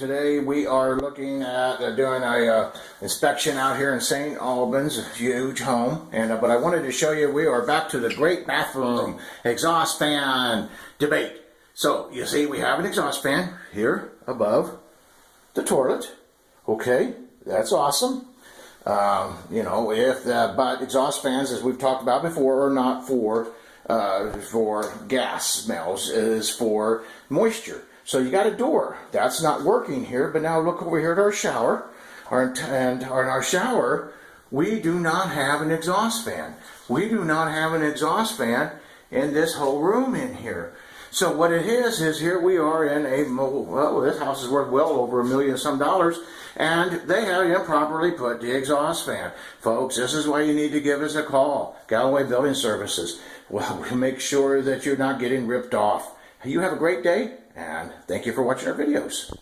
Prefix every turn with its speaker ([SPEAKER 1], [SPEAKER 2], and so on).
[SPEAKER 1] Today we are looking at doing a inspection out here in St. Albans, a huge home. But I wanted to show you we are back to the great bathroom exhaust fan debate. So you see we have an exhaust fan here above the toilet. Okay, that's awesome. But exhaust fans, as we've talked about before, are not for gas smells. It is for moisture. So you got a door that's not working here. But now look over here at our shower, and our shower, we do not have an exhaust fan. We do not have an exhaust fan in this whole room in here. So what it is here we are in this house is worth well over $1 million some, and they have improperly put the exhaust fan. Folks, this is why you need to give us a call. Galloway Building Services. Well, we'll make sure that you're not getting ripped off. You have a great day, and thank you for watching our videos.